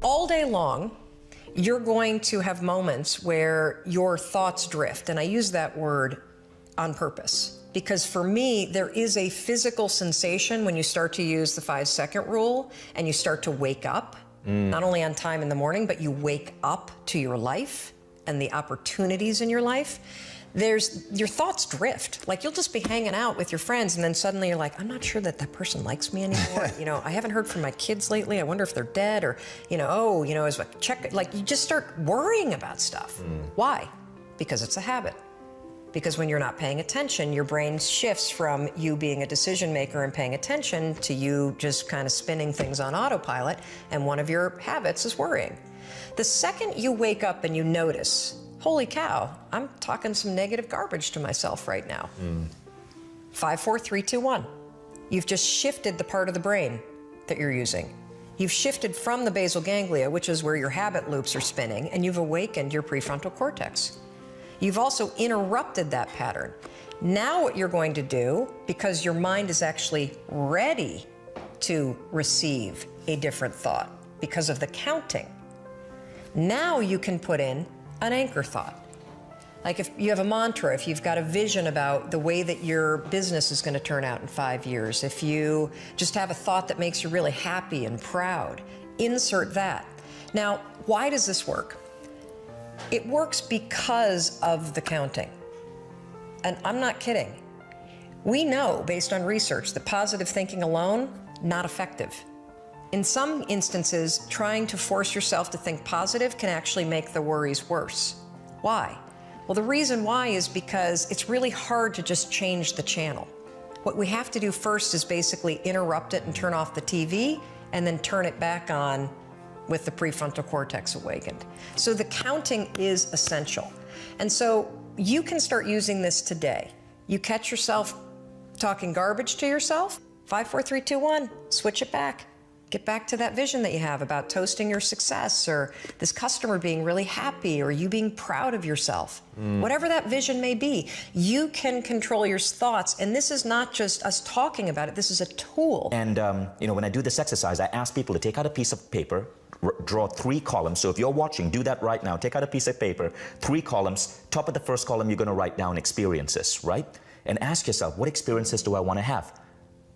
All day long, you're going to have moments where your thoughts drift. And I use that word on purpose because for me, there is a physical sensation when you start to use the 5-second rule and you start to wake up, not only on time in the morning, but you wake up to your life and the opportunities in your life. Your thoughts drift. Like you'll just be hanging out with your friends and then suddenly you're like, I'm not sure that that person likes me anymore. I haven't heard from my kids lately. I wonder if they're dead or, is a check. Like you just start worrying about stuff. Why? Because it's a habit. Because when you're not paying attention, your brain shifts from you being a decision maker and paying attention to you just kind of spinning things on autopilot. And one of your habits is worrying. The second you wake up and you notice, holy cow, I'm talking some negative garbage to myself right now. 5, 4, 3, 2, 1. You've just shifted the part of the brain that you're using. You've shifted from the basal ganglia, which is where your habit loops are spinning, and you've awakened your prefrontal cortex. You've also interrupted that pattern. Now what you're going to do, because your mind is actually ready to receive a different thought because of the counting, now you can put in an anchor thought. Like if you have a mantra, if you've got a vision about the way that your business is going to turn out in 5 years, if you just have a thought that makes you really happy and proud, insert that. Now, why does this work? It works because of the counting. And I'm not kidding. We know, based on research, that positive thinking alone, not effective. In some instances, trying to force yourself to think positive can actually make the worries worse. Why? Well, the reason why is because it's really hard to just change the channel. What we have to do first is basically interrupt it and turn off the TV and then turn it back on with the prefrontal cortex awakened. So the counting is essential. And so you can start using this today. You catch yourself talking garbage to yourself, 5, 4, 3, 2, 1, switch it back. Get back to that vision that you have about toasting your success or this customer being really happy or you being proud of yourself. Whatever that vision may be, you can control your thoughts. And this is not just us talking about it, this is a tool. And when I do this exercise, I ask people to take out a piece of paper, draw 3 columns. So if you're watching, do that right now. Take out a piece of paper, 3 columns. Top of the first column, you're going to write down experiences, right? And ask yourself, what experiences do I want to have?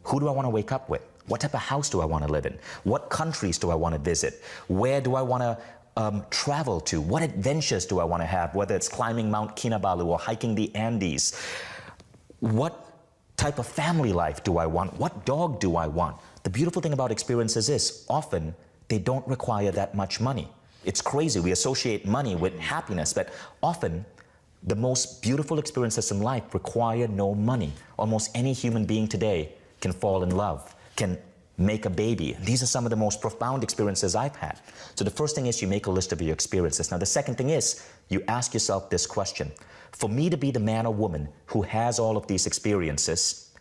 Who do I want to wake up with? What type of house do I want to live in? What countries do I want to visit? Where do I want to travel to? What adventures do I want to have, whether it's climbing Mount Kinabalu or hiking the Andes? What type of family life do I want? What dog do I want? The beautiful thing about experiences is often they don't require that much money. It's crazy. We associate money with happiness, but often the most beautiful experiences in life require no money. Almost any human being today can fall in love, can make a baby. These are some of the most profound experiences I've had. So the first thing is you make a list of your experiences. Now the second thing is you ask yourself this question. For me to be the man or woman who has all of these experiences,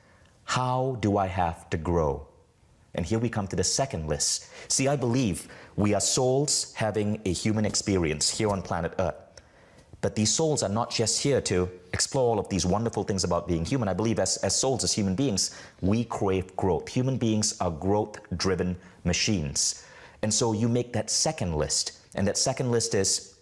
how do I have to grow? And here we come to the second list. See, I believe we are souls having a human experience here on planet Earth. But these souls are not just here to explore all of these wonderful things about being human. I believe as souls, as human beings, we crave growth. Human beings are growth-driven machines. And so you make that second list. And that second list is,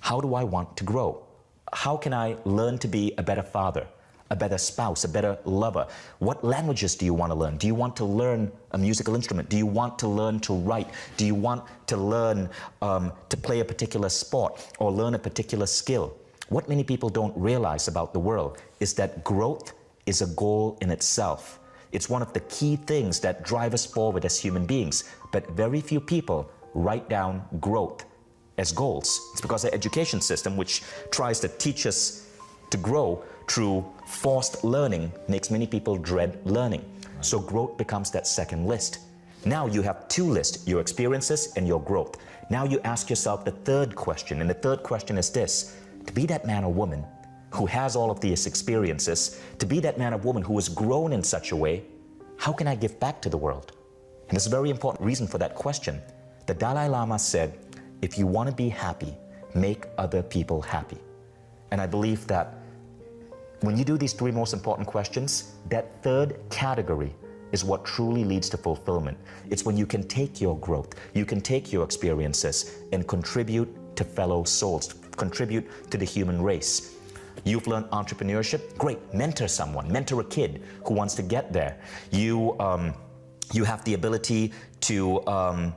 how do I want to grow? How can I learn to be a better father, a better spouse, a better lover? What languages do you want to learn? Do you want to learn a musical instrument? Do you want to learn to write? Do you want to learn to play a particular sport or learn a particular skill? What many people don't realize about the world is that growth is a goal in itself. It's one of the key things that drive us forward as human beings, but very few people write down growth as goals. It's because the education system, which tries to teach us to grow through forced learning, makes many people dread learning. So growth becomes that second list. Now you have 2 lists, your experiences and your growth. Now you ask yourself the third question, and the third question is this: to be that man or woman who has all of these experiences, to be that man or woman who has grown in such a way, how can I give back to the world? And there's a very important reason for that question. The Dalai Lama said, if you want to be happy, make other people happy. And I believe that when you do these 3 most important questions, that third category is what truly leads to fulfillment. It's when you can take your growth, you can take your experiences and contribute to fellow souls, contribute to the human race. You've learned entrepreneurship, great, mentor someone, mentor a kid who wants to get there. You have the ability to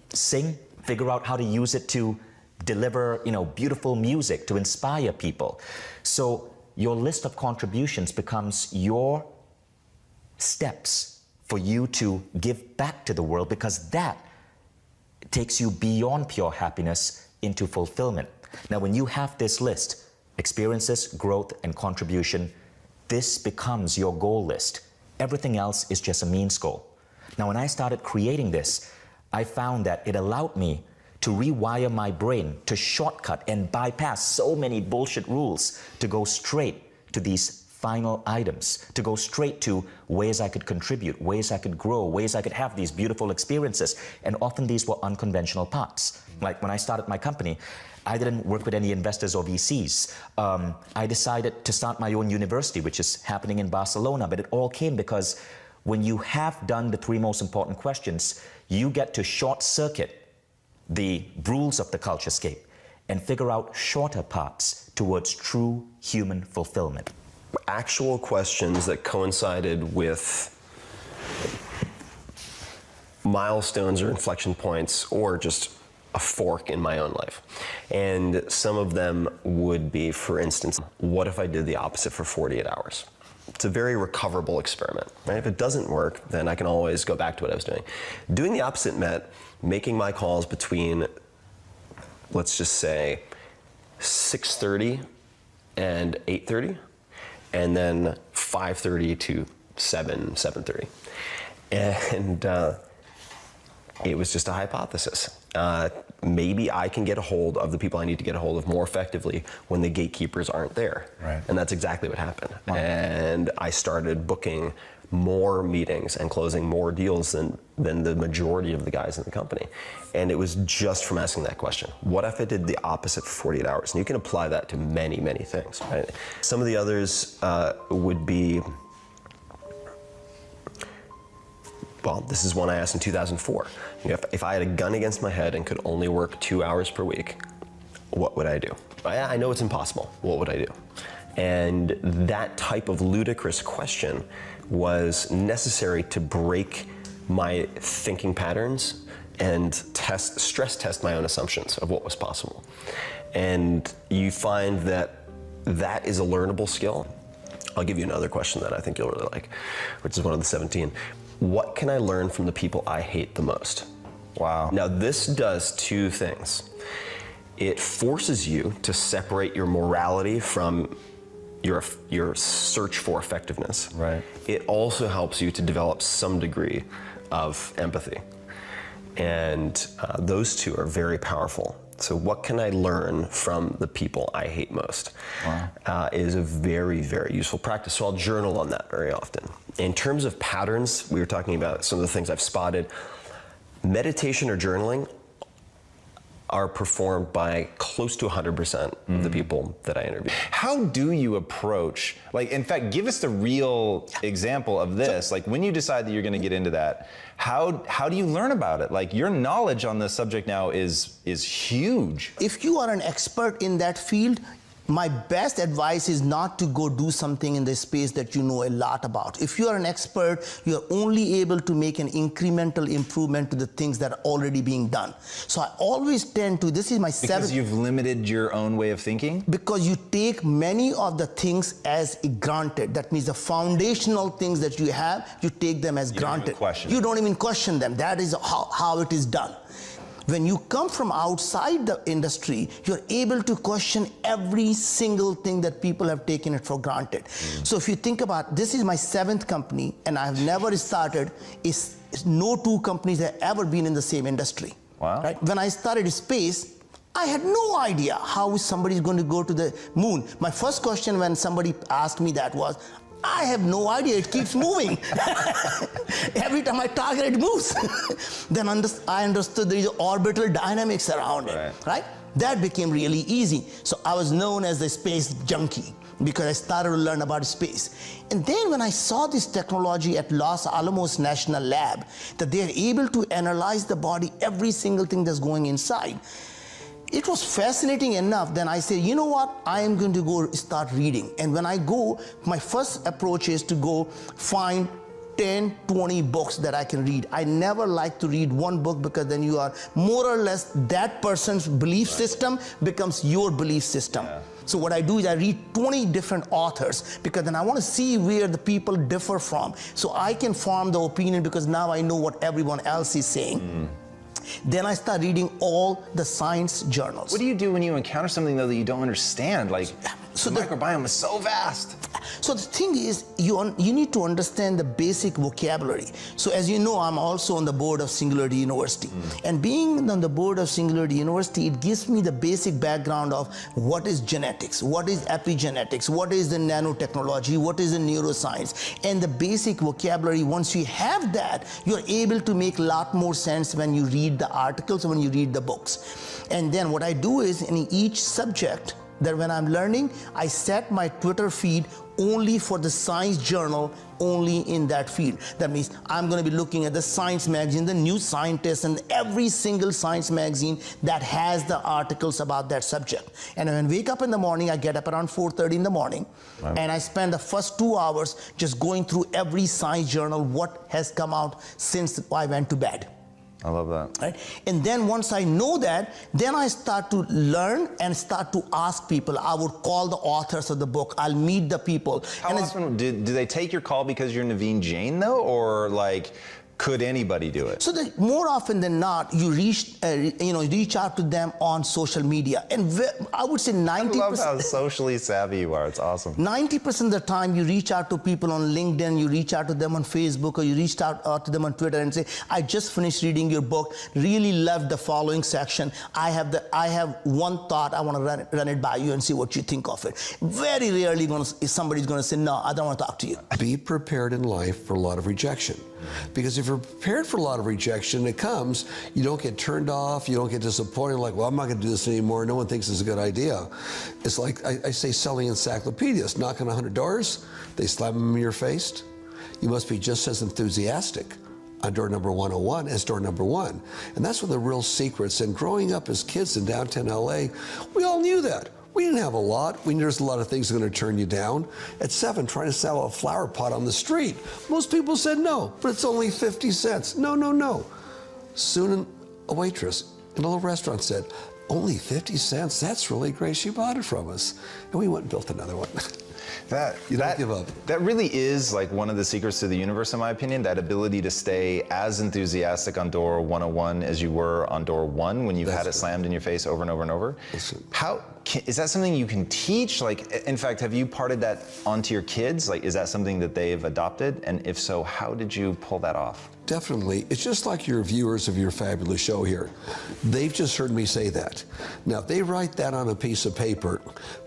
sing, figure out how to use it to deliver, beautiful music, to inspire people. So your list of contributions becomes your steps for you to give back to the world, because that takes you beyond pure happiness into fulfillment. Now, when you have this list, experiences, growth, and contribution, this becomes your goal list. Everything else is just a means goal. Now, when I started creating this, I found that it allowed me to rewire my brain, to shortcut and bypass so many bullshit rules, to go straight to these final items, to go straight to ways I could contribute, ways I could grow, ways I could have these beautiful experiences. And often these were unconventional paths. Like when I started my company, I didn't work with any investors or VCs. I decided to start my own university, which is happening in Barcelona, but it all came because when you have done the three most important questions, you get to short circuit the rules of the culturescape and figure out shorter paths towards true human fulfillment. Actual questions that coincided with milestones or inflection points, or just a fork in my own life. And some of them would be, for instance, what if I did the opposite for 48 hours? It's a very recoverable experiment, right? If it doesn't work, then I can always go back to what I was doing. Doing the opposite meant making my calls between, let's just say, 6:30 and 8:30, and then 5:30 to 7:30. And it was just a hypothesis. Maybe I can get a hold of the people I need to get a hold of more effectively when the gatekeepers aren't there. Right. And that's exactly what happened. Wow. And I started booking more meetings and closing more deals than the majority of the guys in the company. And it was just from asking that question. What if I did the opposite for 48 hours? And you can apply that to many, many things. Right? Some of the others would be, well, this is one I asked in 2004. If I had a gun against my head and could only work 2 hours per week, what would I do? I know it's impossible. What would I do? And that type of ludicrous question was necessary to break my thinking patterns and stress test my own assumptions of what was possible. And you find that that is a learnable skill. I'll give you another question that I think you'll really like, which is one of the 17. What can I learn from the people I hate the most? Wow. Now this does two things. It forces you to separate your morality from your search for effectiveness. Right. It also helps you to develop some degree of empathy. And those two are very powerful. So what can I learn from the people I hate most? Wow. Is a very, very useful practice. So I'll journal on that very often. In terms of patterns, we were talking about some of the things I've spotted. Meditation or journaling are performed by close to 100% of the people that I interview. How do you approach, in fact, give us the real example of this. When you decide that you're going to get into that, how do you learn about it? Your knowledge on this subject now is huge. If you are an expert in that field, my best advice is not to go do something in the space that you know a lot about. If you are an expert, you are only able to make an incremental improvement to the things that are already being done. So I always tend to, this is my Because you've limited your own way of thinking? Because you take many of the things as granted. That means the foundational things that you have, you take them as granted. You don't even question them. That is how it is done. When you come from outside the industry, you're able to question every single thing that people have taken it for granted. So if you think about, this is my 7th company, and I have never started, no two companies have ever been in the same industry. Wow. Right? When I started space, I had no idea how somebody's going to go to the moon. My first question when somebody asked me that was, I have no idea, it keeps moving. Every time I target, it moves. Then I understood there is orbital dynamics around it, right? That became really easy. So I was known as the space junkie. because I started to learn about space. And then when I saw this technology at Los Alamos National Lab, that they're able to analyze the body, every single thing that's going inside, it was fascinating enough. Then I said, you know what, I am going to go start reading. And when I go, my first approach is to go find 10, 20 books that I can read. I never like to read one book, because then you are more or less, that person's belief system becomes your belief system. Yeah. So what I do is I read 20 different authors, because then I want to see where the people differ from. So I can form the opinion, because now I know what everyone else is saying. Then I start reading all the science journals. What do you do when you encounter something though that you don't understand? Like, So the the- microbiome is so vast. So the thing is, you need to understand the basic vocabulary. So as you know, I'm also on the board of Singularity University. And being on the board of Singularity University, it gives me the basic background of what is genetics, what is epigenetics, what is the nanotechnology, what is the neuroscience, and the basic vocabulary. Once you have that, you're able to make a lot more sense when you read the articles, when you read the books. And then what I do is, in each subject, that when I'm learning, I set my Twitter feed only for the science journal, only in that field. That means I'm going to be looking at the Science magazine, the New Scientist, and every single science magazine that has the articles about that subject. And when I wake up in the morning, I get up around 4:30 in the morning, and I spend the first 2 hours just going through every science journal, what has come out since I went to bed. I love that. Right? And then once I know that, then I start to learn and start to ask people. I would call the authors of the book. I'll meet the people. How And often do they take your call because you're Naveen Jain though, or like could anybody do it? so that more often than not, you reach out to them on social media. And I would say 90%. I love how socially savvy you are. It's awesome. 90% of the time, you reach out to people on LinkedIn, you reach out to them on Facebook, or you reach out to them on Twitter and say, I just finished reading your book, really loved the following section. I have one thought, I want to run it by you and see what you think of it. Very rarely somebody's going to say, no, I don't want to talk to you. Be prepared in life for a lot of rejection. Because if you're prepared for a lot of rejection, it comes, you don't get turned off, you don't get disappointed, like, well, I'm not going to do this anymore, no one thinks it's a good idea. It's like I say selling encyclopedias, knock on 100 doors, they slam them in your face. You must be just as enthusiastic on door number 101 as door number 1. And that's one of the real secrets. And growing up as kids in downtown LA, we all knew that. We didn't have a lot. We knew there's a lot of things that are going to turn you down. At 7, trying to sell a flower pot on the street, most people said no, but it's only 50 cents. No, no, no. Soon a waitress in a little restaurant said, only 50 cents? That's really great. She bought it from us. And we went and built another one. You don't give up. That really is like one of the secrets to the universe, in my opinion, that ability to stay as enthusiastic on door 101 as you were on door 1 when you had it slammed in your face over and over and over. Is that something you can teach? Like, in fact, have you parted that onto your kids? Like, is that something that they've adopted? And if so, how did you pull that off? Definitely. It's just like your viewers of your fabulous show here. They've just heard me say that. Now, if they write that on a piece of paper,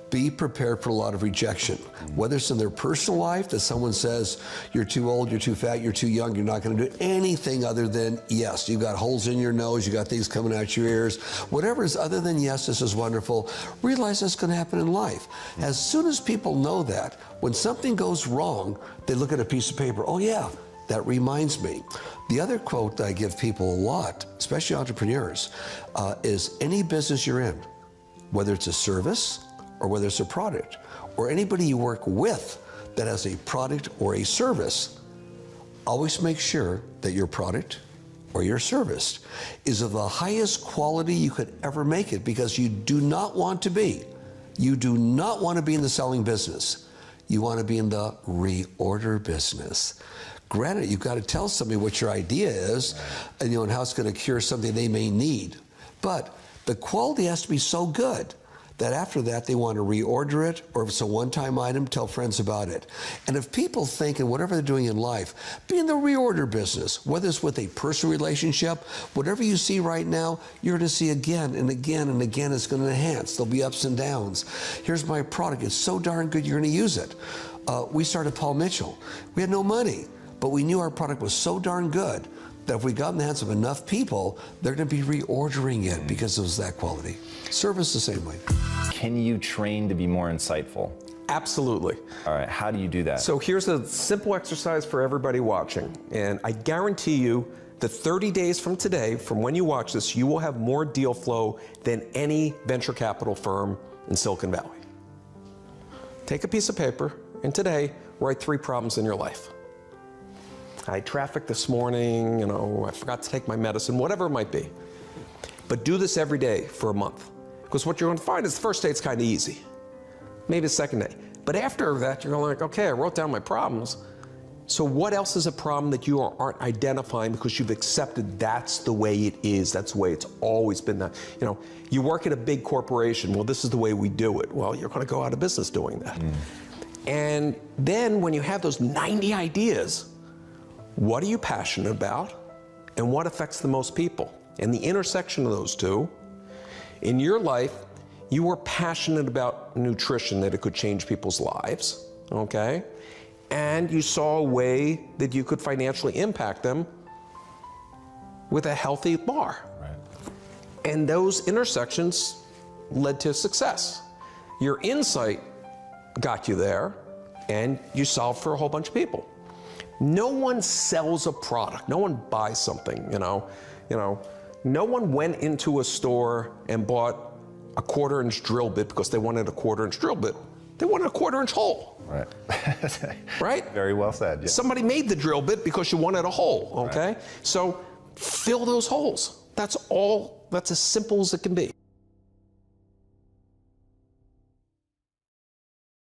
be prepared for a lot of rejection. Whether it's in their personal life, that someone says, you're too old, you're too fat, you're too young, you're not going to do anything other than yes. You've got holes in your nose, you got things coming out your ears. Whatever is other than yes, this is wonderful, realize that's going to happen in life. As soon as people know that, when something goes wrong, they look at a piece of paper, oh yeah, that reminds me. The other quote that I give people a lot, especially entrepreneurs, is any business you're in, whether it's a service or whether it's a product, or anybody you work with that has a product or a service, always make sure that your product or your service is of the highest quality you could ever make it, because you do not want to be in the selling business. You want to be in the reorder business. Granted, you've got to tell somebody what your idea is, and how it's going to cure something they may need. But the quality has to be so good that after that they want to reorder it, or if it's a one-time item, tell friends about it. And if people think in whatever they're doing in life, be in the reorder business, whether it's with a personal relationship, whatever you see right now, you're going to see again and again and again. It's going to enhance. There'll be ups and downs. Here's my product. It's so darn good, you're going to use it. We started Paul Mitchell. We had no money, but we knew our product was so darn good that if we got in the hands of enough people, they're going to be reordering it because it was that quality. Service the same way. Can you train to be more insightful? Absolutely. All right, how do you do that? So here's a simple exercise for everybody watching. And I guarantee you that 30 days from today, from when you watch this, you will have more deal flow than any venture capital firm in Silicon Valley. Take a piece of paper and today write 3 problems in your life. I had traffic this morning, I forgot to take my medicine, whatever it might be. But do this every day for a month. Because what you're going to find is the first day it's kind of easy. Maybe the second day. But after that, you're going like, okay, I wrote down my problems. So what else is a problem that you aren't identifying because you've accepted that's the way it is, that's the way it's always been that. You work at a big corporation, well, this is the way we do it. Well, you're going to go out of business doing that. And then when you have those 90 ideas, what are you passionate about and what affects the most people? And the intersection of those two, in your life, you were passionate about nutrition, that it could change people's lives, okay? And you saw a way that you could financially impact them with a healthy bar. Right. And those intersections led to success. Your insight got you there, and you solved for a whole bunch of people. No one sells a product. No one buys something, No one went into a store and bought a 1/4-inch drill bit because they wanted a 1/4-inch drill bit. They wanted a 1/4-inch hole. Right. Right? Very well said. Yeah. Somebody made the drill bit because you wanted a hole, okay? Right. So fill those holes. That's all, that's as simple as it can be.